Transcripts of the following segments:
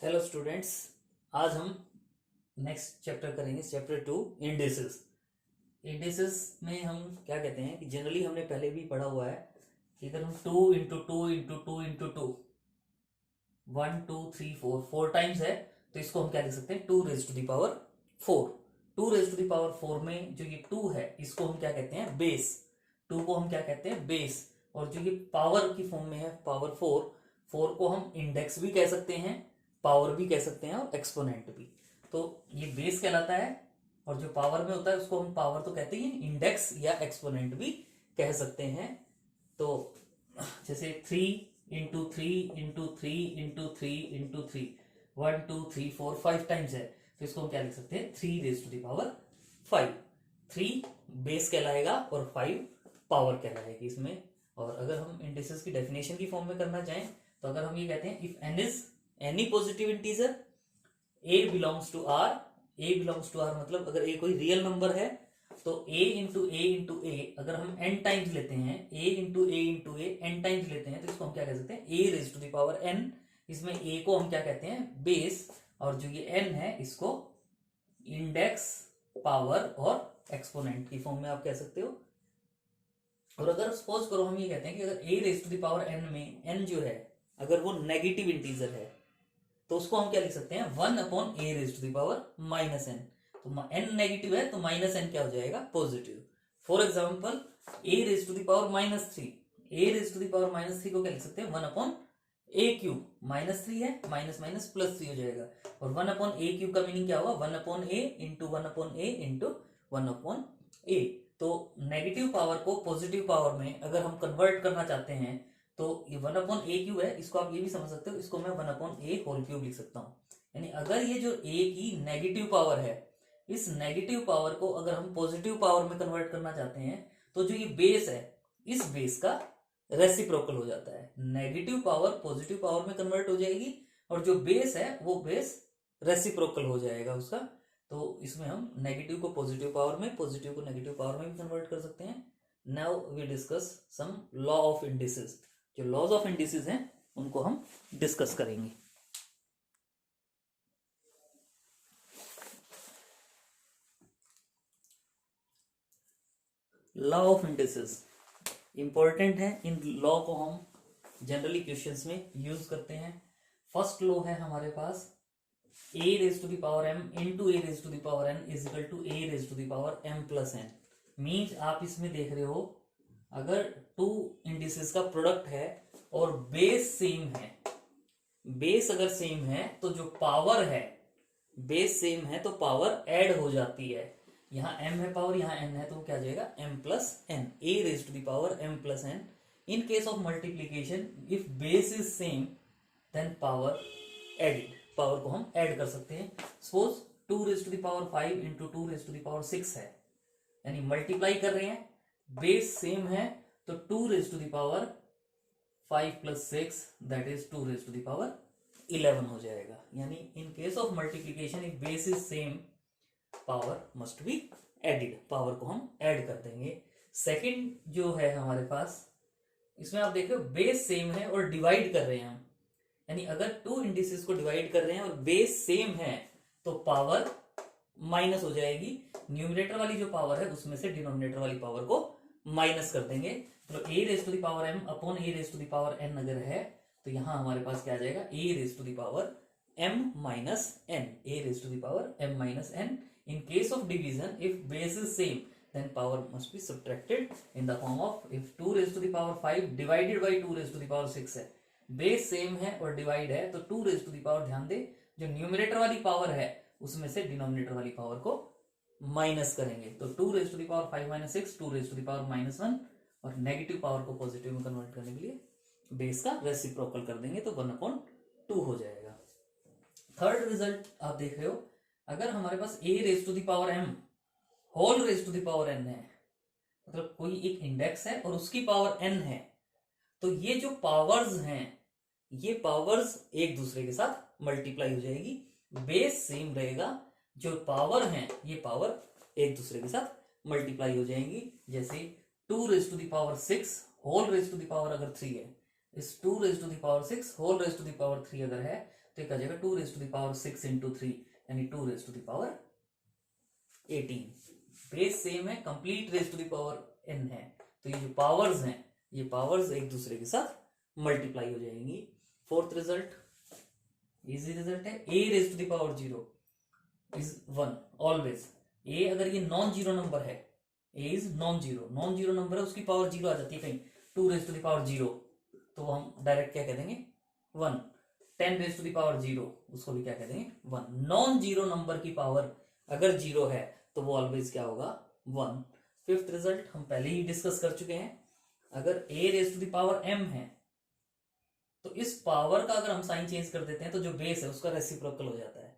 Hello students. आज हम next chapter करेंगे, चैप्टर 2 इंडिसेस। इंडिसेस में हम क्या कहते हैं कि जनरली हमने पहले भी पढ़ा हुआ है कि अगर हम 2 इंटू 2 इंटू 2 इंटू 2 1 2 3 4 टाइम्स है तो इसको हम क्या लिख सकते हैं 2 raise to the power 4। 2 raise to the power 4 में जो ये 2 है इसको हम क्या कहते हैं बेस। 2 को हम क्या कहते हैं बेस। और जो ये पावर की फॉर्म में है पावर 4, 4 को हम इंडेक्स भी कह सकते हैं, पावर भी कह सकते हैं और एक्सपोनेंट भी। तो ये बेस कहलाता है और जो पावर में होता है उसको हम पावर तो कहते ही इंडेक्स या एक्सपोनेंट भी कह सकते हैं। तो जैसे 3 इंटू 3 इंटू 3 इंटू 3 1 2 3 4 5 टाइम्स है तो इसको हम क्या लिख सकते हैं 3 raise to the power 5। 3 base कहलाएगा और 5 पावर कहलाएगी इसमें। और अगर हम इंडिसेस की डेफिनेशन की फॉर्म में करना चाहें तो अगर हम ये कहते हैं if n is any positive integer a belongs to R. A belongs to R मतलब अगर ए कोई रियल नंबर है तो ए अगर हम एन टाइम्स लेते हैं ए एन टाइम्स लेते हैं तो इसको हम क्या कह सकते हैं a raise to the power n. इसमें ए को हम क्या कहते हैं बेस और जो ये एन है इसको इंडेक्स, पावर और एक्सपोनेंट की फॉर्म में आप कह सकते हो। और अगर सपोज करो हम ये कहते हैं कि अगर a raise to the power n में एन जो है अगर वो नेगेटिव इंटीजर है तो उसको हम क्या लिख सकते हैं 1/a⁻⁻n। तो एन नेगेटिव है तो माइनस एन क्या हो जाएगा positive. For example a⁻³ a⁻³ को क्या लिख सकते हैं 1/a³। -3 है, माइनस माइनस प्लस 3 हो जाएगा। और 1/a³ का मीनिंग क्या होगा 1/a into 1/a into 1/a। तो नेगेटिव पावर को पॉजिटिव पावर में अगर हम कन्वर्ट करना चाहते हैं तो ये 1/a³ है, इसको आप ये भी समझ सकते हो, इसको मैं 1/a³ लिख सकता हूं। यानी अगर ये जो a की नेगेटिव पावर है इस नेगेटिव पावर को अगर हम पॉजिटिव पावर में कन्वर्ट करना चाहते हैं तो जो ये बेस है इस बेस का रेसिप्रोकल हो जाता है। नेगेटिव पावर पॉजिटिव पावर में कन्वर्ट हो जाएगी और जो बेस है वो बेस रेसिप्रोकल हो जाएगा उसका। तो इसमें हम नेगेटिव को पॉजिटिव पावर में, पॉजिटिव को नेगेटिव पावर में भी कन्वर्ट कर सकते हैं। Now we discuss some law of indices. जो लॉज ऑफ इंडिसेस हैं उनको हम डिस्कस करेंगे। लॉ ऑफ इंडिसेस इंपॉर्टेंट है, इन लॉ को हम जनरली क्वेश्चंस में यूज करते हैं। फर्स्ट लॉ है हमारे पास a⁻m into a⁻n is equal to a⁻m+n। Means आप इसमें देख रहे हो अगर टू इंडिसेस का प्रोडक्ट है और बेस सेम है, बेस अगर सेम है तो जो पावर है बेस सेम है तो पावर ऐड हो जाती है। यहाँ m है पावर, यहाँ n है तो क्या आ जाएगा m+n a⁻m+n। In case of multiplication if base is same then power added, power को हम ऐड कर सकते हैं। सपोज 2⁵ इंटू 2⁶ है, यानी मल्टीप्लाई कर रहे हैं, बेस सेम है तो 2⁵ + 6 दैट इज 2⁻11 हो जाएगा। यानी इन case of multiplication if base is same power must be added, power को हम ऐड कर देंगे। सेकंड जो है हमारे पास इसमें आप देख रहे हो बेस सेम है और डिवाइड कर रहे हैं हम, यानी अगर टू इंडिसेस को डिवाइड कर रहे हैं और बेस सेम है तो पावर माइनस हो जाएगी। न्यूमरेटर वाली जो पावर है उसमें से डिनोमिनेटर वाली पावर को माइनस कर देंगे। तो a⁻m अपॉन a⁻n अगर है तो यहां हमारे पास क्या आ जाएगा a⁻m−n। In case of division, if base is same, then power must be subtracted in the form of if 2⁵ divided by 2⁶ है, बेस सेम है और डिवाइड है तो 2⁵ ध्यान दे जो न्यूमरेटर वाली पावर है उसमें से डिनोमिनेटर वाली पावर को माइनस करेंगे। तो 2⁵ - 6 2⁻⁻1 और नेगेटिव पावर को पॉजिटिव में कन्वर्ट करने के लिए बेस का रेसिप्रोकल कर देंगे तो 1/2 हो जाएगा। थर्ड रिजल्ट आप देख रहे हो अगर हमारे पास a⁻m whole raise to the power n है, मतलब कोई एक इंडेक्स है और उसकी पावर n है, तो ये जो पावर्स हैं ये पावर्स एक दूसरे के साथ मल्टीप्लाई हो जाएगी। बेस सेम रहेगा, जो पावर है ये पावर एक दूसरे के साथ मल्टीप्लाई हो जाएंगी। जैसे 2⁶ whole raise to the power अगर 3 है, इस 2⁶ whole raise to the power 3 अगर है तो एक आ जाएगा 2 raise to the power 6 into 3 यानी 2 raise to the power 18। Base same है, complete raise to the power n है, तो ये जो पावर्स हैं ये पावर्स एक दूसरे के साथ मल्टीप्लाई हो जाएंगी। फोर्थ रिजल्ट इजी रिजल्ट है, a raise to the power 0 is 1 always. a अगर ये नॉन जीरो नंबर है, a is non zero number है, उसकी पावर 0 आ जाती है कहीं 2 रेज टू द पावर 0, तो हम डायरेक्ट क्या कह देंगे 1। 10 रेज टू द पावर 0 उसको भी क्या कह देंगे 1। नॉन जीरो नंबर की पावर अगर 0 है तो वो ऑलवेज क्या होगा 1। फिफ्थ रिजल्ट हम पहले ही डिस्कस कर चुके हैं, अगर a raise to the power m है तो इस पावर का अगर हम साइन चेंज कर देते हैं तो जो बेस है उसका रेसिप्रोकल हो जाता है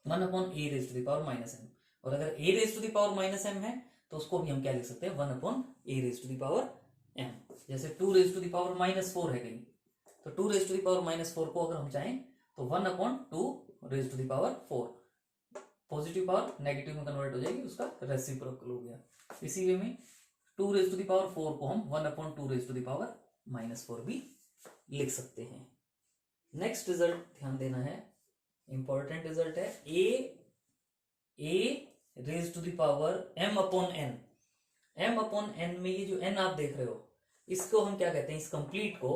1 upon a raise to the power minus m। और अगर a raise to the power minus m है तो उसको भी हम क्या लिख सकते हैं 1 upon a raise to the power m। जैसे 2 raise to the power minus 4 है कहीं, तो 2 raise to the power minus 4 को अगर हम चाहें तो 1 upon 2 raise to the power 4, positive power negative में कन्वर्ट हो जाएगी, उसका रेसिप्रोकल हो गया। इसी वे में 2 रेज टू द पावर 4 को हम 1 upon 2 raise to the power minus 4 भी लिख सकते हैं। नेक्स्ट रिजल्ट ध्यान देना है, इंपॉर्टेंट रिजल्ट है a raise to the power m upon n। m upon n में ये जो n आप देख रहे हो इसको हम क्या कहते हैं, इस कंप्लीट को,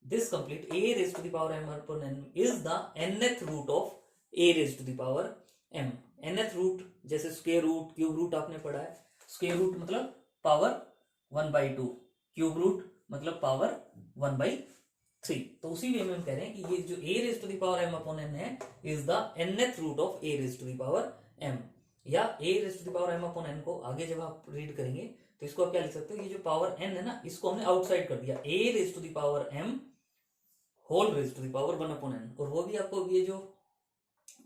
this complete a raise to the power m upon n is the nth root of a raise to the power m। nth root जैसे स्क्वायर रूट, क्यूब रूट आपने पढ़ा है, स्क्वायर रूट मतलब पावर 1/2, क्यूब रूट मतलब power 1/3। तो उसी वे में हम कह रहे हैं कि ये जो a raise to the power m upon n है is the nth root of a raise to the power m। या a raise to the power m upon n को आगे जब आप रीड करेंगे तो इसको आप क्या लिख सकते हो, ये जो पावर n है ना इसको हमने आउटसाइड कर दिया, a raise to the power m whole raise to the power 1 upon n। और वो भी आपको ये जो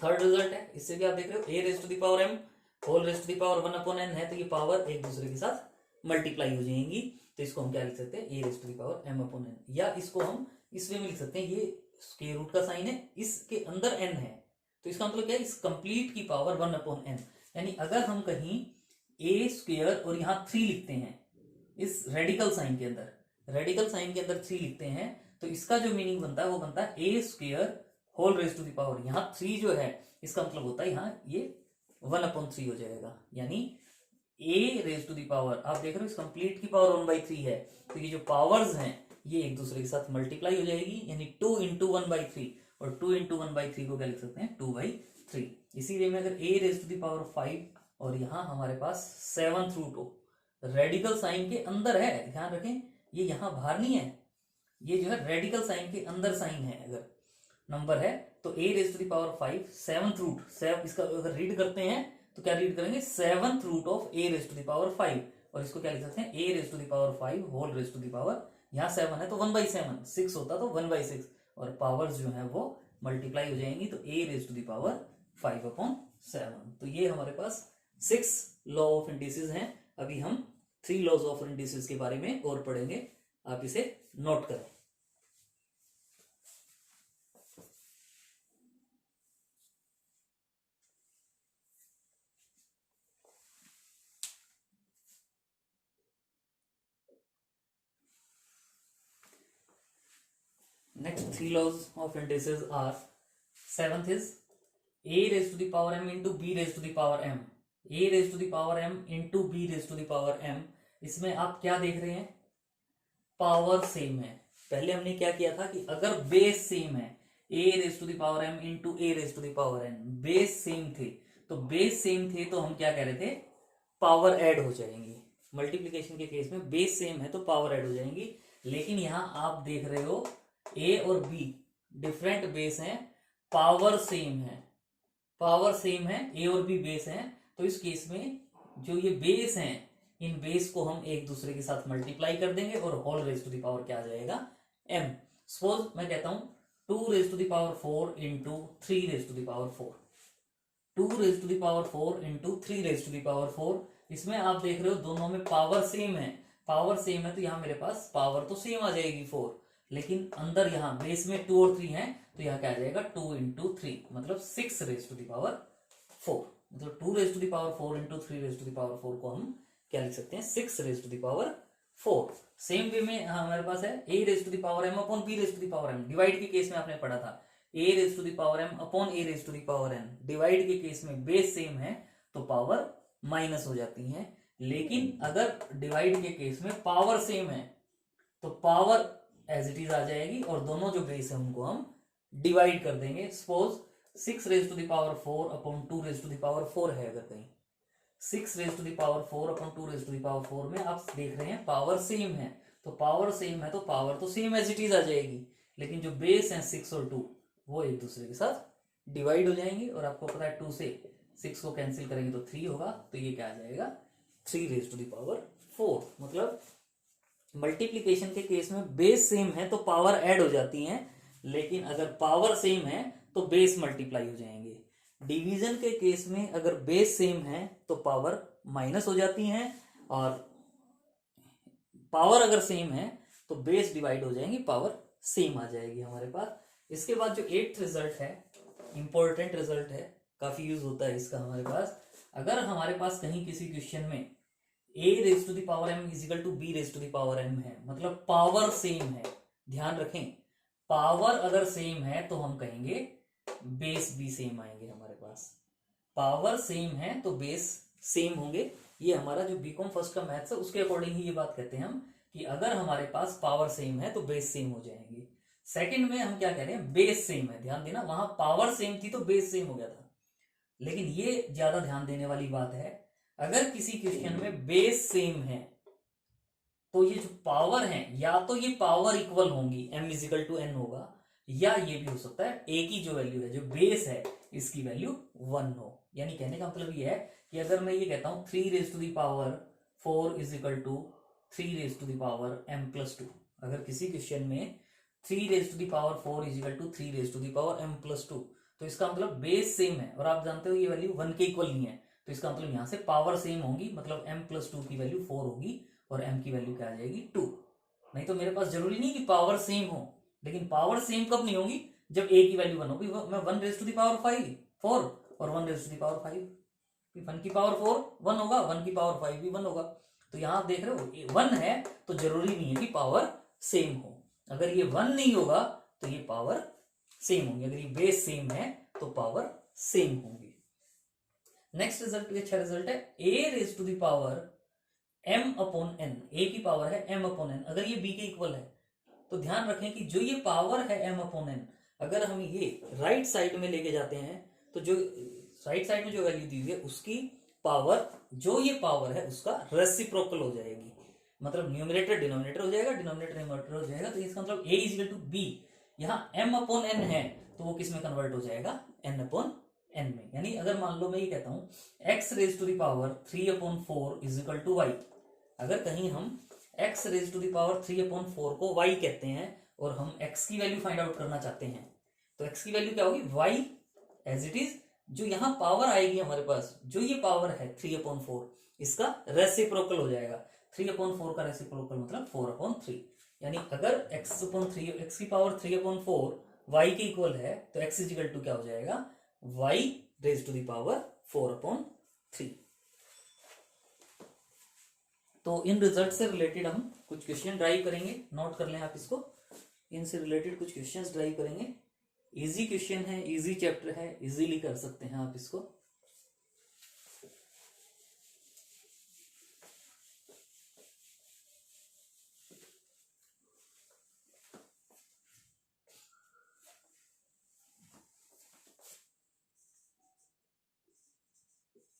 थर्ड रिजल्ट है इससे भी आप देख रहे हो a raise to the power m whole raise to the power 1 upon n है, तो ये पावर एक दूसरे के साथ मल्टीप्लाई हो जाएंगी, तो इसको हम क्या लिख सकते हैं a raise to the power m upon n। या इसको हम इस वे में लिख सकते हैं, ये स्क्वायर रूट का साइन है, इसके अंदर n है, तो इसका मतलब क्या है, इस कंप्लीट की पावर 1 अपॉन n। यानी अगर हम कहीं a स्क्वायर और यहाँ 3 लिखते हैं इस रेडिकल साइन के अंदर, रेडिकल साइन के अंदर 3 लिखते हैं, तो इसका जो मीनिंग बनता है वो बनता है a square whole raise to the power, यहाँ 3 जो है इसका मतलब होता है यहाँ ये 1 अपॉन 3 हो जाएगा। यानी a raise to the power आप देख रहे हो इस कंप्लीट की पावर 1/3 है, तो ये जो पावर्स हैं ये एक दूसरे के साथ मल्टीप्लाई हो जाएगी, यानी 2 इंटू 1/3, और 2 इंटू 1/3 को क्या लिख सकते हैं 2/3। इसी वे में अगर a raise to the power 5 और यहाँ हमारे पास 7th रूट हो, रेडिकल साइन के अंदर है, ध्यान रखें ये यहाँ बाहर नहीं है, ये जो है रेडिकल साइन के अंदर साइन है, अगर नंबर है तो a raise to the power 5 7th root, इसका अगर रीड करते हैं तो क्या रीड करेंगे 7th root of a raise to the power 5, और इसको क्या लिख सकते हैं a raise to the power 5 whole raise to the power, यहाँ 7 है तो 1/7, 6 होता तो 1/6, और पावर्स जो है वो मल्टीप्लाई हो जाएंगी, तो a raise to the power 5 upon 7। तो ये हमारे पास 6 लॉ ऑफ इंडिसेस हैं। अभी हम 3 लॉज ऑफ इंडिसेस के बारे में और पढ़ेंगे, आप इसे नोट करें। Next 3 laws of indices are, 7th is a raised to the power m into b raised to the power m, a raised to the power m into b raised to the power m। इसमें आप क्या देख रहे हैं, power same है। पहले हमने क्या किया था कि अगर बेस सेम है a raised to the power m into a raised to the power n, base same थे, तो बेस सेम थे तो हम क्या कह रहे थे पावर ऐड हो जाएंगी। मल्टीप्लीकेशन के केस में बेस सेम है तो पावर ऐड हो जाएंगी, लेकिन यहां आप देख रहे हो a और b डिफरेंट बेस हैं, पावर सेम है, पावर सेम है, a और b बेस हैं, तो इस केस में जो ये बेस हैं इन बेस को हम एक दूसरे के साथ मल्टीप्लाई कर देंगे और whole raise to the power क्या आ जाएगा m। सपोज मैं कहता हूं 2 raise to the power 4 into 3 raise to the power 4, 2 raise to the power 4 into 3 raise to the power 4। इसमें आप देख रहे हो दोनों में पावर सेम है, पावर सेम है तो यहाँ मेरे पास पावर तो सेम आ जाएगी 4, लेकिन अंदर यहाँ बेस में 2 और 3 है, तो यहाँ क्या आ जाएगा 2 इंटू 3 मतलब 6 रेज टू द पावर 4, मतलब 2 raise to the power 4 into 3 raise to the power 4 को हम क्या लिख सकते हैं 6 raise to the power 4। Same way में हमारे पास है a raise to the power m upon b raise to the power m। Divide के केस में आपने पढ़ा था a raise to the power m upon a raise to the power n, divide के केस में बेस सेम है तो power minus हो जाती है। लेकिन अगर डिवाइड के केस में पावर सेम है तो पावर एज इट इज आ जाएगी और दोनों जो बेस है उनको हम डिवाइड कर देंगे। Suppose 6 raise to the power 4 upon 2 raise to the power 4 है, अगर कहीं 6 raise to the power 4 upon 2 raise to the power 4 में आप देख रहे हैं पावर सेम है, तो पावर सेम है तो पावर तो सेम एज इट इज आ जाएगी, लेकिन जो बेस है 6 और 2 वो एक दूसरे के साथ डिवाइड हो जाएंगे। और आपको पता है 2 से 6 को कैंसिल करेंगे तो 3 होगा, तो ये क्या आ जाएगा 3 रेज टू द पावर 4। मतलब मल्टीप्लीकेशन के केस में बेस सेम है तो पावर ऐड हो जाती है, लेकिन अगर पावर सेम है तो बेस मल्टीप्लाई हो जाएंगे। डिवीजन के केस में अगर बेस सेम है तो पावर माइनस हो जाती है, और पावर अगर सेम है तो बेस डिवाइड हो जाएंगी, पावर सेम आ जाएगी हमारे पास। इसके बाद जो 8th रिजल्ट है, इंपॉर्टेंट रिजल्ट है, काफी यूज होता है इसका हमारे पास। अगर हमारे पास कहीं किसी क्वेश्चन में a raise to the power m is equal to b raise to the power m है, मतलब पावर सेम है, ध्यान रखें पावर अगर सेम है तो हम कहेंगे बेस भी सेम आएंगे हमारे पास। पावर सेम है तो बेस सेम होंगे। ये हमारा जो बीकॉम फर्स्ट का मैथ्स है उसके अकॉर्डिंग ही ये बात कहते हैं हम कि अगर हमारे पास पावर सेम है तो बेस सेम हो जाएंगे। सेकंड में हम क्या कह रहे हैं, बेस सेम है, ध्यान देना वहां पावर सेम थी तो बेस सेम हो गया था, लेकिन ये ज्यादा ध्यान देने वाली बात है। अगर किसी क्वेश्चन में बेस सेम है तो ये जो पावर है या तो ये पावर इक्वल होंगी, m इजिकल टू n होगा, या ये भी हो सकता है a की जो वैल्यू है, जो बेस है इसकी वैल्यू 1 हो। यानी कहने का मतलब ये है कि अगर मैं ये कहता हूं 3 raise to the power 4 is equal to 3 raise to the power m plus 2, अगर किसी क्वेश्चन में 3 raise to the power 4 is equal to 3 raise to the power m plus 2, तो इसका मतलब बेस सेम है और आप जानते हो ये वैल्यू 1 के इक्वल नहीं है, तो इसका मतलब यहां से पावर सेम होंगी, मतलब m प्लस 2 की वैल्यू 4 होगी और m की वैल्यू क्या आ जाएगी 2। नहीं तो मेरे पास जरूरी नहीं कि पावर सेम हो, लेकिन पावर सेम कब नहीं होगी, जब a की वैल्यू 1 होगी। मैं 1 रेज टू द पावर 4 और 1 रेज टू द पावर 5, 1 की पावर 4 1 होगा, 1 की पावर 5 भी 1 होगा। तो यहां आप देख रहे हो 1 है तो जरूरी नहीं है कि पावर सेम हो। अगर ये 1 नहीं होगा तो ये पावर सेम होंगी, अगर ये बेस सेम है तो पावर सेम होंगी। नेक्स्ट रिजल्ट भी अच्छा रिजल्ट है, a raise to the power m upon n, a की पावर है m अपॉन n, अगर ये b के इक्वल है तो ध्यान रखें कि जो ये पावर है m अपॉन n, अगर हम ये राइट साइड में लेके जाते हैं तो जो राइट साइड में जो वैल्यू दी हुई है उसकी पावर, जो ये पावर है उसका रेसिप्रोकल हो जाएगी, मतलब न्यूमरेटर डिनोमिनेटर हो जाएगा, डिनोमिनेटर न्यूमरेटर हो जाएगा। तो इसका मतलब a is equal to b, यहाँ m अपॉन n है तो वो किस में कन्वर्ट हो जाएगा, n अपॉन n में। यानी अगर मान लो मैं ये कहता हूं x raise to the power 3 upon 4 is equal to y, अगर कहीं हम x raise to the power 3 upon 4 को y कहते हैं और हम x की वैल्यू फाइंड आउट करना चाहते हैं, तो x की वैल्यू क्या होगी y एज इट इज, जो यहां पावर आएगी हमारे पास, जो ये पावर है 3 अपॉन 4 इसका रेसिप्रोकल हो जाएगा। 3 अपॉन 4 का रेसिप्रोकल मतलब 4 अपॉन 3, यानी अगर x अपॉन 3, x की पावर 3 अपॉन 4 y के इक्वल है तो x इज इक्वल टू क्या हो जाएगा, y raise to the power 4 upon 3। तो इन रिजल्ट से रिलेटेड हम कुछ क्वेश्चन ड्राइव करेंगे, नोट कर लें आप इसको, इनसे रिलेटेड कुछ क्वेश्चंस ड्राइव करेंगे। इजी क्वेश्चन है, इजी चैप्टर है, इजीली कर सकते हैं आप इसको।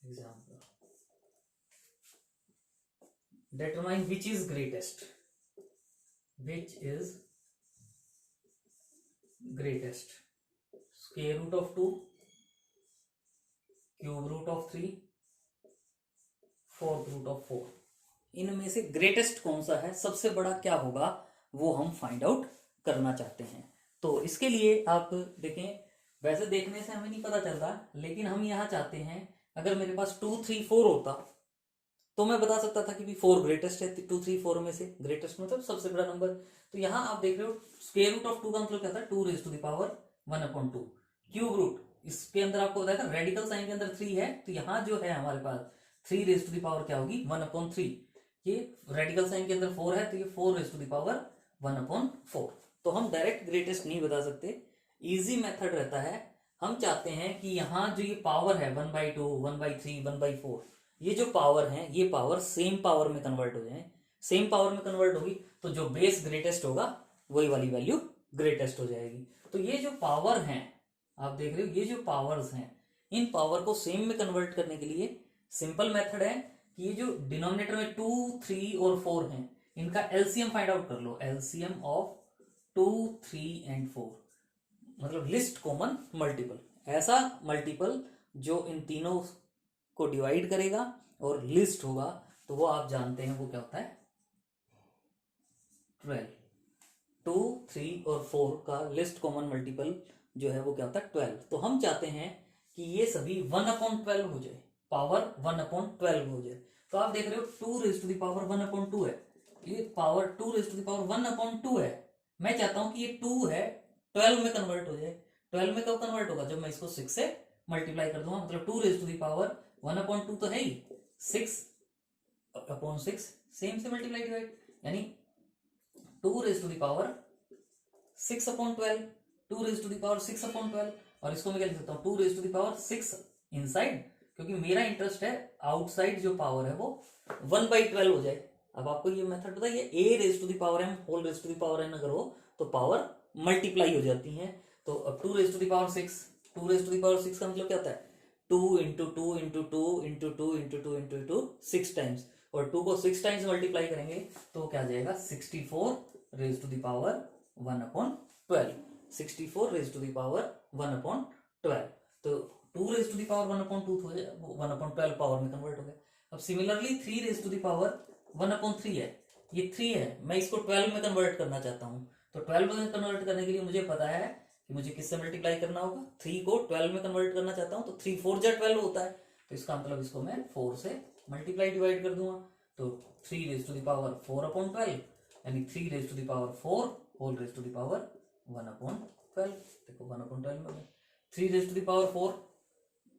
Example, determine which is greatest, which is greatest, square root of 2, cube root of 3, fourth root of 4, इनमें से ग्रेटेस्ट कौन सा है, सबसे बड़ा क्या होगा, वो हम फाइंड आउट करना चाहते हैं। तो इसके लिए आप देखें, वैसे देखने से हमें नहीं पता चलता, लेकिन हम यहाँ चाहते हैं अगर मेरे पास 2 3 4 होता तो मैं बता सकता था कि भी 4 ग्रेटेस्ट है, 2 3 4 में से ग्रेटेस्ट मतलब सबसे बड़ा नंबर। तो यहाँ आप देख रहे हो स्क्वायर रूट ऑफ 2 का मतलब क्या था, 2 raise to the power 1 upon 2, cube root इसके अंदर आपको बताया था रेडिकल साइन के अंदर 3 है, तो यहाँ जो है हमारे पास 3 रेज टू द पावर क्या होगी 1 अपॉन 3, ये रेडिकल साइन के अंदर 4 है तो ये 4 raise to the power 1 upon 4। तो हम डायरेक्ट ग्रेटेस्ट नहीं बता सकते, इजी मेथड रहता है। हम चाहते हैं कि यहाँ जो ये पावर है 1/2, 1/3, 1/4, ये जो पावर है ये पावर सेम पावर में कन्वर्ट हो जाए। सेम पावर में कन्वर्ट होगी तो जो बेस ग्रेटेस्ट होगा वही वाली वैल्यू ग्रेटेस्ट हो जाएगी। तो ये जो पावर है आप देख रहे हो, ये जो पावर्स हैं इन पावर को सेम में कन्वर्ट करने के लिए सिंपल मेथड है कि ये जो डिनोमिनेटर में 2, 3 और 4 हैं इनका एलसीएम फाइंड आउट कर लो। एलसीएम ऑफ 2, 3 एंड 4 मतलब लिस्ट कॉमन मल्टीपल, ऐसा मल्टीपल जो इन तीनों को डिवाइड करेगा और लिस्ट होगा तो वो आप जानते हैं वो क्या होता है 12। 2, 3 और 4 का लिस्ट कॉमन मल्टीपल जो है वो क्या होता है 12। तो हम चाहते हैं कि ये सभी 1/12 हो जाए, पावर 1/12 हो जाए। तो आप देख रहे हो 2 रेज़ टू द पावर 1/2 है, ये power 2 raise to the power 1/2 है। मैं चाहता हूं कि ये 2 है 12 में कन्वर्ट हो जाए। 12 में कब कन्वर्ट होगा, जब मैं इसको 6 से मल्टीप्लाई कर दूंगा। मतलब 2 रेज़ टू द पावर 1/2 तो है ही, 6/6 सेम से मल्टीप्लाई डिवाइड, यानी 2 raise to the power 6/12, 2 raise to the power 6/12। और इसको मैं क्या लिख सकता हूँ 2 raise to the power 6 inside, क्योंकि मेरा इंटरेस्ट है आउटसाइड जो पावर है वो 1/12 हो जाए। अब आपको ये मेथड पता है, a raise to the power m whole raise to the power n अगर हो तो पावर मल्टीप्लाई हो जाती है। तो अब 2 raise to the power 6, 2 raise to the power 6 का मतलब क्या होता है 2 into 2 into 2 into 2 into 2 into 6 times, और 2 को 6 टाइम्स मल्टीप्लाई करेंगे तो क्या आ जाएगा 64 raise to the power 1/12। 64 raise to the power 1/12। तो 2 रेज़ टू द पावर 1/2 हो जाए, 1/12 पावर में कन्वर्ट हो गया। अब similarly 3 raise to the power 1/3 है, ये 3 है, मैं इसको 12 में कन्वर्ट करना चाहता हूं। तो 12 में कन्वर्ट करने के लिए मुझे पता है कि मुझे किससे मल्टीप्लाई करना होगा, 3 को 12 में कन्वर्ट करना चाहता हूं तो 3 4 जा 12 होता है। तो इसका मतलब इसको मैं 4 से मल्टीप्लाई डिवाइड कर दूंगा। तो 3 रेज़ टू द पावर 4/12 यानी 3 raise to the power 4 whole raise to the power 1/12। देखो 1/12 में 3 रेज़ टू द पावर 4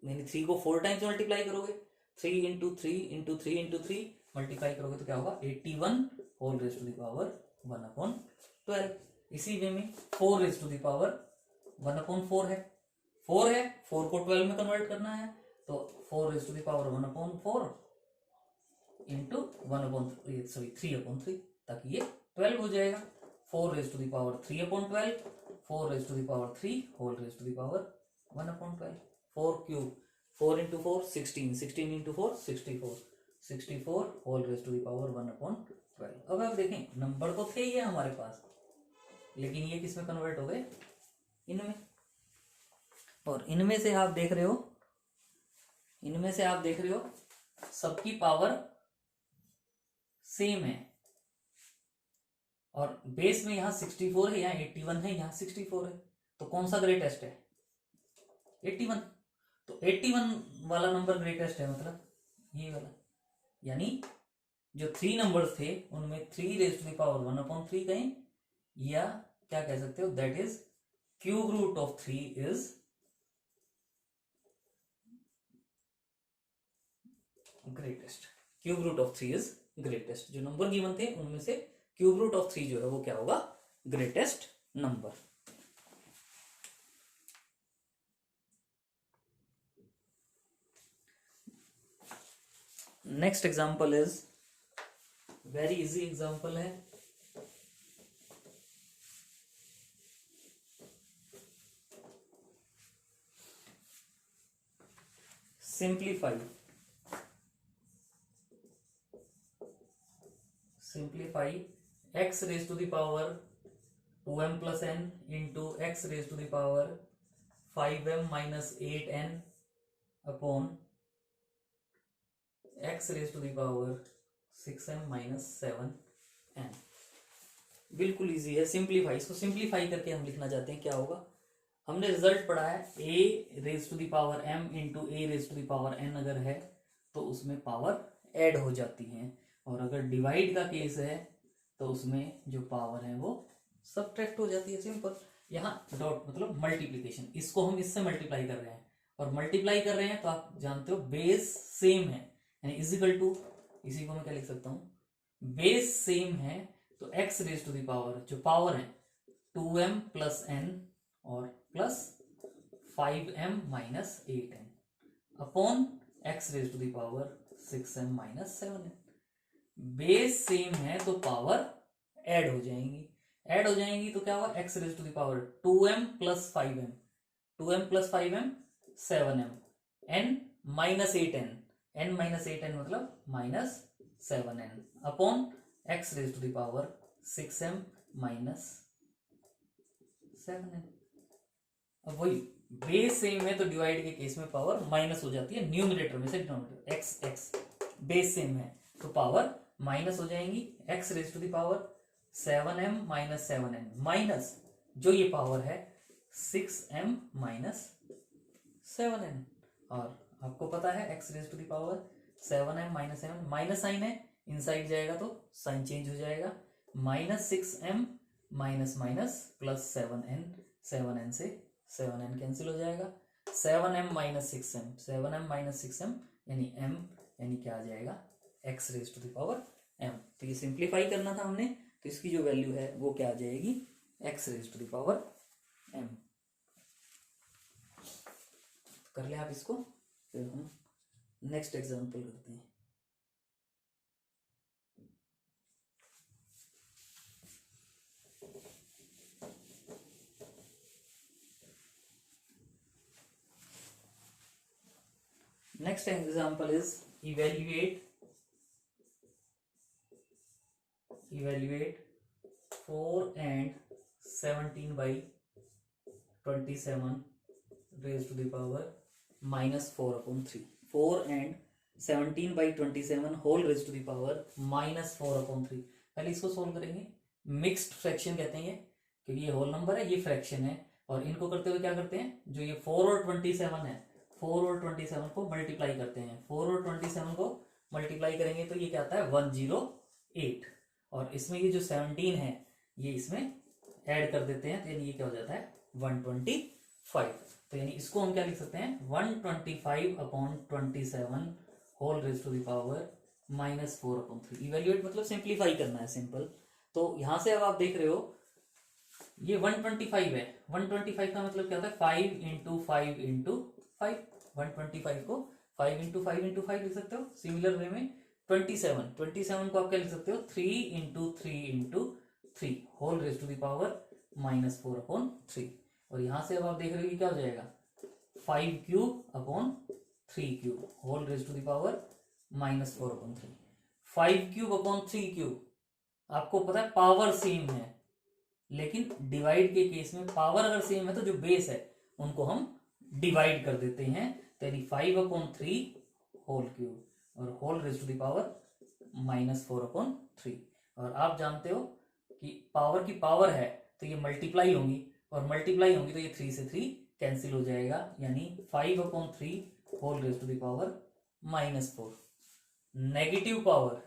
यानी 3 को 4 टाइम्स मल्टीप्लाई करोगे, 3 इंटू 3 इंटू 3 इंटू 3 मल्टीप्लाई करोगे तो क्या होगा 81 whole raise to the power 1/12। इसी वे में 4 रेज़ टू द पावर 1/4 है, 4 है, 4 को 12 में कन्वर्ट करना है तो 4 raise to the power 1/4 into 3/3 ताकि ये 12 हो जाएगा। 4 raise to the power 3/12, 4 raise to the power 3 whole raise to the power 1/12। 4 cube 4 into 4 16, 16 into 4 64, 64 whole raise to the power 1/12। अब आप देखें नंबर तो थे ये हमारे पास, लेकिन ये किस में कन्वर्ट हो गए इनमें। और इनमें से आप देख रहे हो, इनमें से आप देख रहे हो सबकी पावर सेम है, और बेस में यहां 64 है, यहां 81 है, यहां 64 है। तो कौन सा ग्रेटेस्ट है 81। तो 81 वाला नंबर ग्रेटेस्ट है, मतलब ये वाला। यानी जो 3 नंबर्स थे उनमें 3 रेज़ टू द पावर 1/3 कहें, या क्या कह सकते हो that is cube root of 3 is greatest. Cube root of 3 is greatest. जो नंबर गिवन थे उनमें से क्यूब रूट ऑफ 3 जो है वो क्या होगा greatest number. Next example is very easy example है। Simplify x raise to the power 2m plus n into x raise to the power 5m minus 8n upon x raise to the power 6m minus 7n। बिल्कुल easy है simplify. इसको simplify करके हम लिखना चाहते हैं क्या होगा, हमने रिजल्ट पढ़ा है a raise to the power m into a raise to the power n अगर है तो उसमें पावर ऐड हो जाती है, और अगर डिवाइड का केस है तो उसमें जो पावर है वो सबट्रैक्ट हो जाती है। सिंपल। यहाँ डॉट मतलब मल्टीप्लीकेशन, इसको हम इससे मल्टीप्लाई कर रहे हैं, और मल्टीप्लाई कर रहे हैं तो आप जानते हो बेस सेम है, यानी इजिकल टू, इसी को मैं क्या लिख सकता हूँ बेस सेम है तो x raise to the power जो पावर है 2m प्लस n और plus 5m minus 8n upon x raise to the power 6m minus 7n। Base same है तो पावर ऐड हो जाएंगी, ऐड हो जाएंगी तो क्या होगा, x raise to the power 2m plus 5m, 2m plus 5m 7m, n minus 8n, n minus 8n मतलब minus 7n upon x raise to the power 6m minus 7n। अब वही बेस सेम है तो divide के case में power minus हो जाती है न्यूमरेटर में से denominator, x x base same है तो पावर माइनस हो जाएंगी, x raise to the power 7m minus 7n minus जो ये पावर है 6m माइनस 7n। और आपको पता है x raise to the power 7m minus 7 minus sign है, इनसाइड जाएगा तो साइन चेंज हो जाएगा, minus 6m minus minus plus 7n, 7n से 7n कैंसिल हो जाएगा, 7m minus 6m, 7m minus 6m यानी m यानी क्या आ जाएगा x raise to the power m। तो ये सिंप्लीफाई करना था हमने, तो इसकी जो वैल्यू है वो क्या आ जाएगी x raise to the power m। कर ले आप इसको, फिर हम नेक्स्ट एग्जांपल करते हैं। Next example is evaluate 4 and 17 by 27 raised to the power minus 4 upon 3। 4 and 17 by 27 whole raised to the power minus 4 upon 3। पहले इसको सोल्व करेंगे, मिक्स्ड फ्रैक्शन कहते हैं क्योंकि ये होल नंबर है, ये फ्रैक्शन है, और इनको करते हुए क्या करते हैं, जो ये 4 और 27 है, 4 और 27 को मल्टीप्लाई करते हैं, 4 और 27 को मल्टीप्लाई करेंगे तो ये क्या आता है 108, और इसमें ये जो 17 है ये इसमें ऐड कर देते हैं तो यानी ये क्या हो जाता है 125। तो यानी इसको हम क्या लिख सकते हैं 125 upon 27 whole raise to the power minus 4 upon 3। Evaluate मतलब सिंप्लीफाई करना है, सिंपल। तो यहां से अब आप देख रहे हो ये 125 है, 125 का मतलब क्या होता है 5 इंटू 5 इंटू 5, 125 को 5 इंटू 5 इंटू 5 लिख सकते हो। सिमिलर वे में 27 को आप क्या लिख सकते हो 3 into 3 into 3 whole raise to the power minus 4 upon 3। और यहां से अब आप देख रहे हो क्या हो जाएगा 5 cube upon 3 cube whole raise to the power minus 4 upon 3। 5 cube upon 3 cube आपको पता है पावर सेम है, लेकिन डिवाइड के केस में पावर अगर सेम है तो जो बेस है उनको हम डिवाइड कर देते हैं, तो यानी 5 अपॉन 3 होल क्यूब और whole raise to the power minus 4 upon 3। और आप जानते हो कि पावर की पावर है तो ये मल्टीप्लाई होंगी, और मल्टीप्लाई होंगी तो ये 3 से 3 कैंसिल हो जाएगा, यानी 5 upon 3 whole raise to the power minus 4। Negative power,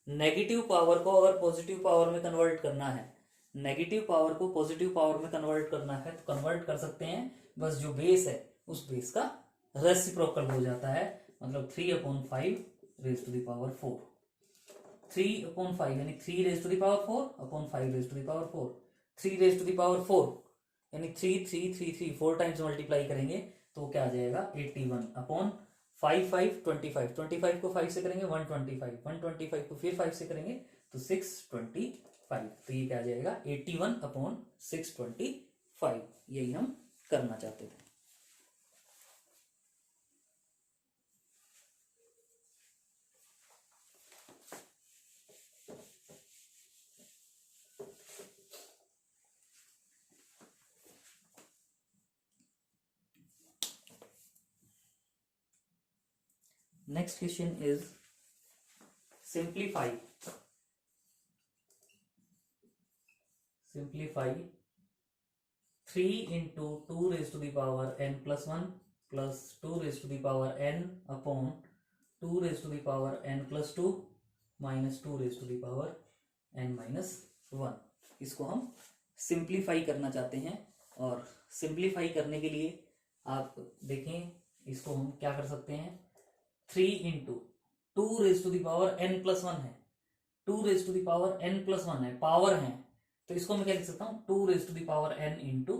negative power को अगर पॉजिटिव पावर में कन्वर्ट करना है, नेगेटिव पावर को पॉजिटिव पावर में कन्वर्ट करना है तो कन्वर्ट कर सकते हैं, बस जो बेस है उस बेस का रेसिप्रोकल हो जाता है, मतलब 3 upon 5 raise to the power 4। 3 upon 5 यानी 3 raise to the power 4 upon 5 raise to the power 4। 3 raise to the power 4 यानी 3 3 3 3 4 टाइम्स मल्टीप्लाई करेंगे तो क्या आ जाएगा 81 अपॉन 5 5 25, 25 को 5 से करेंगे 125, 125 को फिर 5 से करेंगे तो 625। तो ये क्या आ जाएगा 81 अपॉन 625। यही हम करना चाहते थे। Next question is simplify 3 into 2 raised to the power n plus 1 plus 2 raised to the power n upon 2 raised to the power n plus 2 minus 2 raised to the power n minus 1। इसको हम simplify करना चाहते हैं, और simplify करने के लिए आप देखें इसको हम क्या कर सकते हैं 3 into 2 raise to the power n plus 1 है, 2 raise to the power n plus 1 है, पावर है, तो इसको मैं क्या लिख सकता हूँ 2 raise to the power n into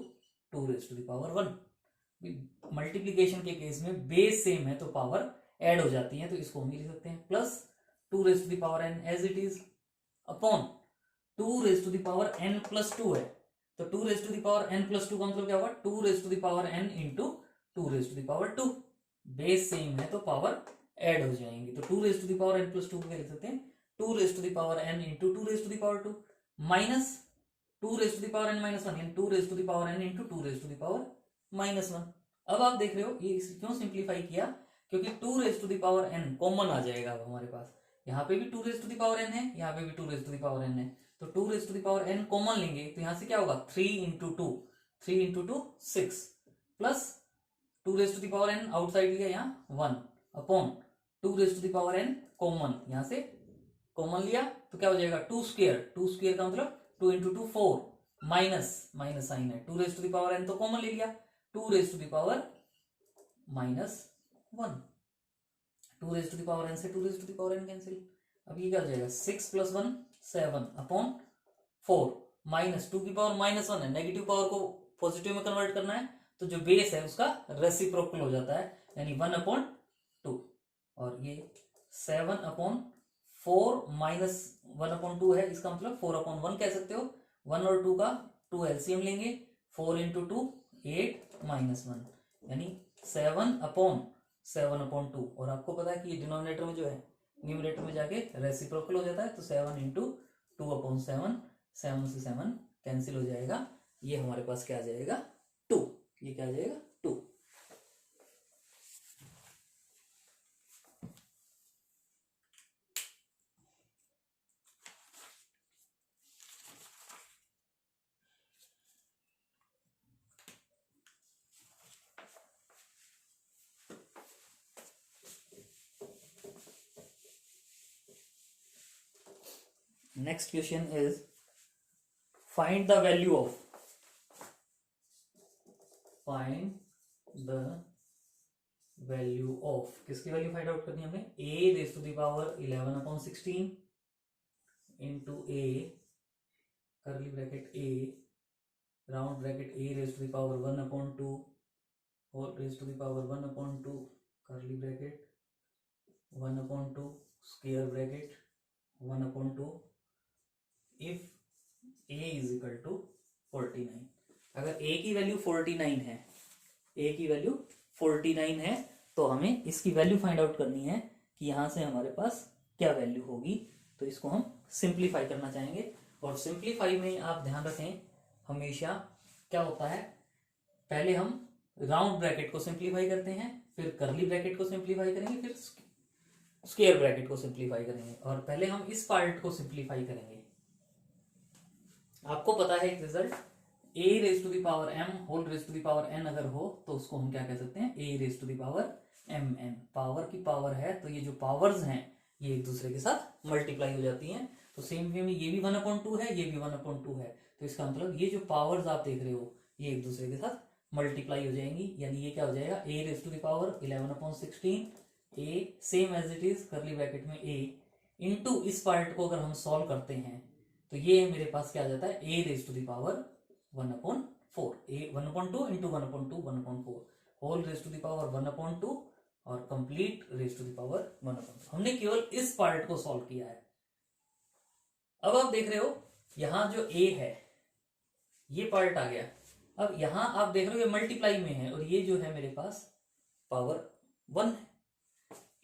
2 raise to the power 1। Multiplication के केस में बेस सेम है तो पावर ऐड हो जाती है, तो इसको हम लिख सकते हैं plus 2 raise to the power n as it is upon 2 raise to the power n plus 2 है, तो 2 raise to the power n plus 2 का मतलब क्या होगा 2 raise to the power n into 2 raise to the power 2। Base same है तो power add हो जाएंगी, तो 2 raise to the power n plus 2 क्या लिख सकते हैं 2 raise to the power n into 2 raise to the power 2 minus 2 raise to the power n minus 1 यानी 2 raise to the power n into 2 raise to the power minus 1। अब आप देख रहे हो ये क्यों सिंप्लीफाई किया, क्योंकि 2 raise to the power n common आ जाएगा। अब हमारे पास यहाँ पे भी 2 raise to the power n है, यहाँ पे भी 2 raise to the power n है, तो 2 raise to the power n common लेंगे तो यहाँ से क्या होगा 3 into 2, 3 into 2 6 plus 2 raise to the power n outside लिया यहाँ 1 upon 2 raise to the power n common, यहाँ से कॉमन लिया तो क्या हो जाएगा 2 स्क्वायर, 2 स्क्वायर का मतलब 2 इंटू 2 4 माइनस माइनस साइन है, 2 raise to the power n तो कॉमन ले लिया 2 raise to the power minus 1, 2 raise to the power n से 2 raise to the power n cancel. अब ये क्या हो जाएगा 6 प्लस 1 7 अपॉन 4 माइनस 2 की पावर माइनस 1 है, नेगेटिव पावर को पॉजिटिव में कन्वर्ट करना है तो जो बेस है उसका रेसिप्रोकल हो जाता है यानी 1 अपॉन 2, और ये 7 अपॉन 4 माइनस 1 अपॉन 2 है, इसका मतलब 4 अपॉन 1 कह सकते हो। 1 और 2 का 2 एलसीएम लेंगे, 4 इंटू 2 8 माइनस 1 यानी 7 अपॉन 2, और आपको पता है कि ये डिनोमिनेटर में जो है न्यूमरेटर में जाके रेसिप्रोकल हो जाता है, तो 7 इंटू 2 अपॉन 7, 7 से 7 कैंसिल हो जाएगा, ये हमारे पास क्या आ जाएगा 2, ये क्या आ जाएगा 2। Next question is find the value of किसकी वैल्यू फाइंड आउट करनी है हमें a raise to the power 11 upon 16 into a curly bracket a round bracket a raise to the power 1 upon 2 whole raise to the power 1 upon 2 curly bracket 1 upon 2 square bracket 1 upon 2 if a is equal to 49। अगर a की value 49 है, a की value 49 है तो हमें इसकी value find out करनी है कि यहां से हमारे पास क्या वैल्यू होगी, तो इसको हम सिंप्लीफाई करना चाहेंगे। और सिंप्लीफाई में आप ध्यान रखें हमेशा क्या होता है, पहले हम राउंड ब्रैकेट को सिंप्लीफाई करते हैं, फिर करली ब्रैकेट को सिंप्लीफाई करेंगे, फिर स्क्वायर ब्रैकेट को सिंप्लीफाई करेंगे, और पहले हम इस पार्ट को सिंप्लीफाई करेंगे। आपको पता है एक result a raise to the power m whole raise to the power n अगर हो तो उसको हम क्या कह सकते हैं a raise to the power mn। Power की पावर है तो ये जो पावर्स हैं ये एक दूसरे के साथ मल्टीप्लाई हो जाती हैं, तो सेम वे में ये भी 1/2 है, ये भी 1/2 है, तो इसका मतलब ये जो पावर्स आप देख रहे हो ये एक दूसरे के साथ मल्टीप्लाई हो जाएंगी, यानी ये क्या हो जाएगा a raise to the power 11/16 a same as it is curly bracket में a इंटू इस पार्ट को अगर हम सॉल्व करते हैं तो ये मेरे पास क्या आ जाता है a raise to the power 1/4, a 1/2 into 1/2 1/4 whole raise to the power 1/2 और complete raise to the power 1/2। हमने केवल इस पार्ट को सॉल्व किया है। अब आप देख रहे हो यहां जो a है ये पार्ट आ गया, अब यहां आप देख रहे हो ये मल्टीप्लाई में है और ये जो है मेरे पास पावर 1 है,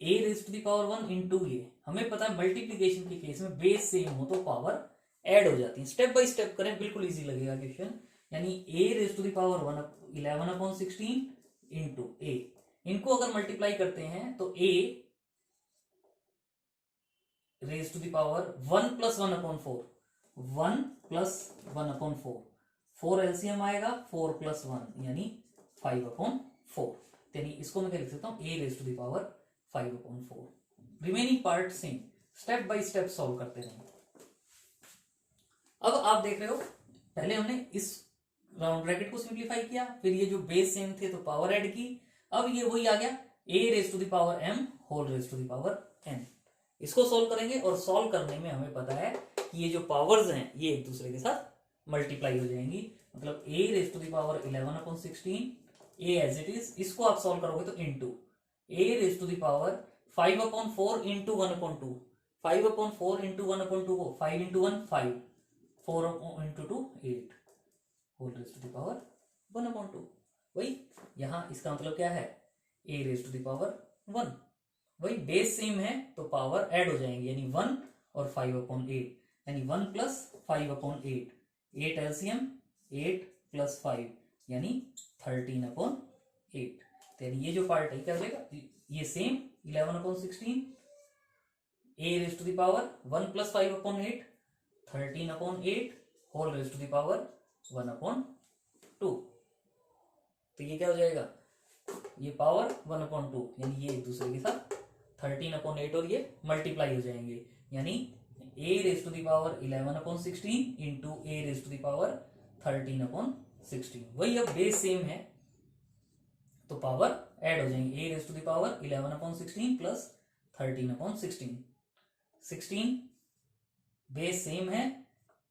a raise to the power 1 into ये। हमें पता है मल्टीप्लीकेशन के केस में बेस सेम हो तो पावर ऐड हो जाती है। स्टेप बाय स्टेप करें बिल्कुल इजी लगेगा क्वेश्चन, यानी a raise to the power 11/16 into a, इनको अगर मल्टीप्लाई करते हैं तो a raise to the power 1 plus 1/4, 1 plus 1/4, 4 LCM आएगा 4 प्लस 1 यानी 5/4, यानी इसको मैं क्या लिख सकता हूं a raise to the power 5/4। Remaining part same, step by step solve करते रहेंगे। अब आप देख रहे हो पहले हमने इस राउंड ब्रैकेट को सिंप्लीफाई किया, फिर ये जो बेस सेम थे तो पावर ऐड की, अब ये वही आ गया a raise to the power m whole raise to the power n। इसको सॉल्व करेंगे और सॉल्व करने में हमें पता है कि ये जो पावर्स हैं ये एक दूसरे के साथ मल्टीप्लाई हो जाएंगी, मतलब a raise to the power 11/16 a as it is, इसको आप सॉल्व करोगे तो into a raise to the power 5/4 into 1/2, 5/4 into 1/2 को 5 into 1 5, 4 into 2 8 whole raise to the power 1/2। वही यहां इसका मतलब क्या है, a raise to the power 1, वही बेस सेम है तो पावर ऐड हो जाएंगे, यानी 1 और 5/8, यानी 1 प्लस 5/8, 8 एलसीएम 8 प्लस 5 यानी 13/8। तो यानी ये जो पार्ट है क्या हो जाएगा, ये same 11/16 a raise to the power 1 plus 5/8 13/8 whole raise to the power 1/2। तो ये क्या हो जाएगा, ये पावर 1/2, यानी ये एक दूसरे के साथ 13/8 और ये मल्टीप्लाई हो जाएंगे, यानी a raise to the power 11/16 into a raise to the power 13/16। वही अब बेस सेम है तो पावर ऐड हो जाएंगे, a raise to the power 11/16 plus 13/16, 16 base same है,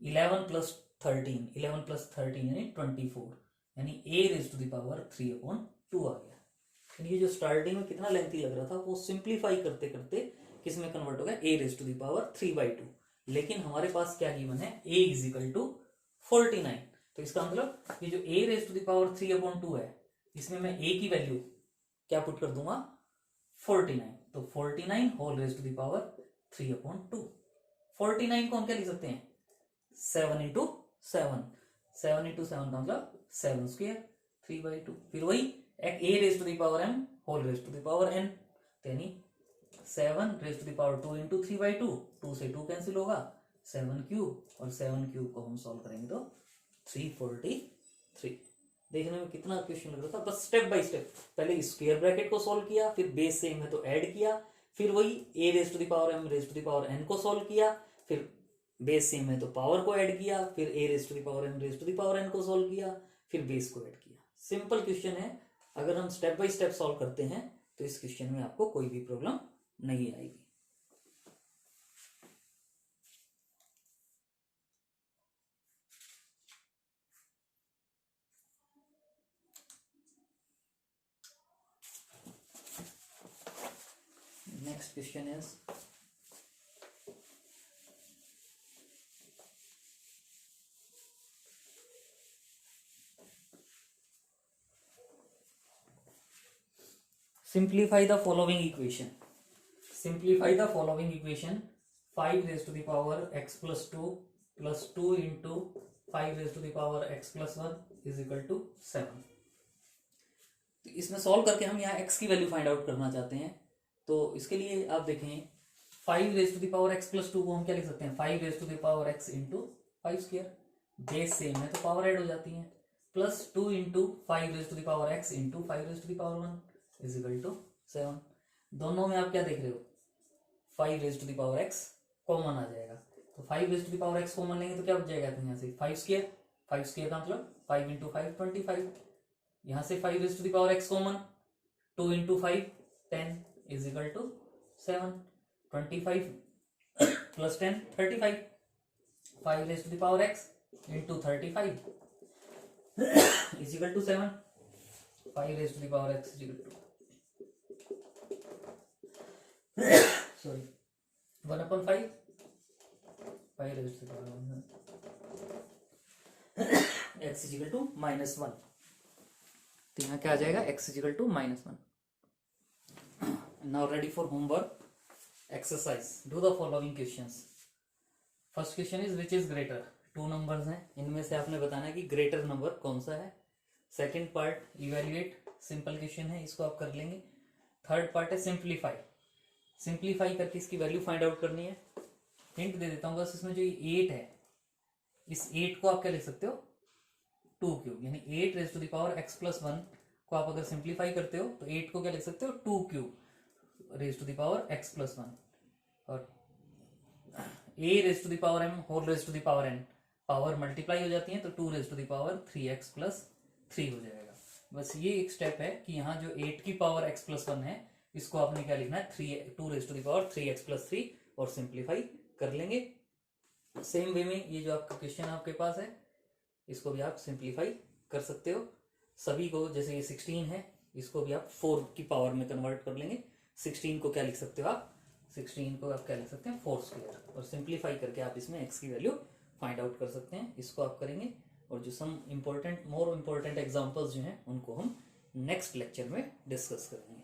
11 प्लस 13 यानी 24, यानी a raise to the power 3/2 आ गया। ये जो स्टार्टिंग में कितना लेंथी लग रहा था वो सिंप्लीफाई करते करते किस में कन्वर्ट हो गया, a raise to the power 3/2। लेकिन हमारे पास क्या गिवन है, a इज इक्वल टू 49। तो इसका मतलब ये जो a raise to the power 3/2 है, इसमें मैं a की वैल्यू क्या पुट कर दूंगा 49, तो 49 whole raise to the power 3/2। 49 को हम क्या लिख सकते हैं 7 इंटू 7, 7 इंटू 7 का मतलब 7 स्क्वायर 3/2। फिर वही a raise to the power m whole raise to the power n, यानी 7 raise to the power 2 into 3/2, 2 से 2 कैंसिल होगा, 7 क्यूब, और 7 क्यूब को हम सॉल्व करेंगे तो 343। देखने में कितना क्वेश्चन लग रहा था, बस स्टेप बाय स्टेप, पहले स्क्वायर ब्रैकेट को सॉल्व किया, फिर बेस सेम है तो ऐड किया, फिर वही a raise to the power m raise to the power n को सॉल्व किया, फिर बेस सेम है तो पावर को ऐड किया, फिर a raise to the power m raise to the power n को सॉल्व किया, फिर बेस को ऐड किया। सिंपल क्वेश्चन है, अगर हम स्टेप बाय स्टेप सॉल्व करते हैं तो इस क्वेश्चन में आपको कोई भी प्रॉब्लम नहीं आएगी। Next question is simplify the following equation. Simplify the following equation. 5 raised to the power x plus 2 plus 2 into 5 raised to the power x plus 1 is equal to 7. तो इसमें सॉल्व करके हम यहाँ x की value find out करना चाहते हैं। तो इसके लिए आप देखें 5 raise to the power x plus 2 को हम क्या लिख सकते हैं 5 raise to the power x into 5 square, base same है तो पावर ऐड हो जाती है, plus 2 into 5 raise to the power x into 5 raise to the power 1 is equal to 7। दोनों में आप क्या देख रहे हो 5 raise to the power x common आ जाएगा, तो 5 raise to the power x common लेंगे तो क्या बच जाएगा, तो यहाँ से 5 स्क्वायर, 5 स्क्वायर का मतलब 5 इंटू 5 25, यहाँ से 5 raise to the power x common, 2 into 5 10 is equal to 7, 25 plus 10 35, 5 raise to the power x into 35 is equal to 7, 5 raise to the power x is equal to sorry 1/5, 5 raise to the power x is equal to -1, तो यहाँ क्या आ जाएगा x is equal to -1। Now ready for homework exercise. Do the following questions. First question is which is greater? 2 numbers हैं, इनमें से आपने बताना है कि greater number कौन सा है। Second part evaluate, simple question है, इसको आप कर लेंगे। Third part है simplify, simplify करके इसकी वैल्यू फाइंड आउट करनी है। हिंट दे देता हूँ बस, इसमें जो 8 है इस 8 को आप क्या लिख सकते हो 2 क्यूब, यानी 8 raise to the power x plus 1 को आप अगर सिंप्लीफाई करते हो तो 8 को क्या लिख सकते हो 2 cube raise to the power x plus 1, और a raise to the power m whole raise to the power n, power multiply हो जाती है तो 2 raise to the power 3x plus 3 हो जाएगा। बस ये एक स्टेप है कि यहाँ जो 8 की पावर x प्लस 1 है इसको आपने क्या लिखना है 2 raise to the power 3x plus 3 और सिंप्लीफाई कर लेंगे। सेम वे में ये जो आपका क्वेश्चन आपके पास है इसको भी आप सिंप्लीफाई कर सकते हो। सभी को, जैसे ये 16 है, इसको भी आप 4 की पावर में कन्वर्ट कर लेंगे। 16 को क्या लिख सकते हो आप, 16 को आप क्या लिख सकते हैं 4 स्क्वायर, और सिंप्लीफाई करके आप इसमें x की वैल्यू फाइंड आउट कर सकते हैं। इसको आप करेंगे, और जो सम मोर इम्पोर्टेंट एग्जाम्पल्स जो हैं उनको हम नेक्स्ट लेक्चर में डिस्कस करेंगे।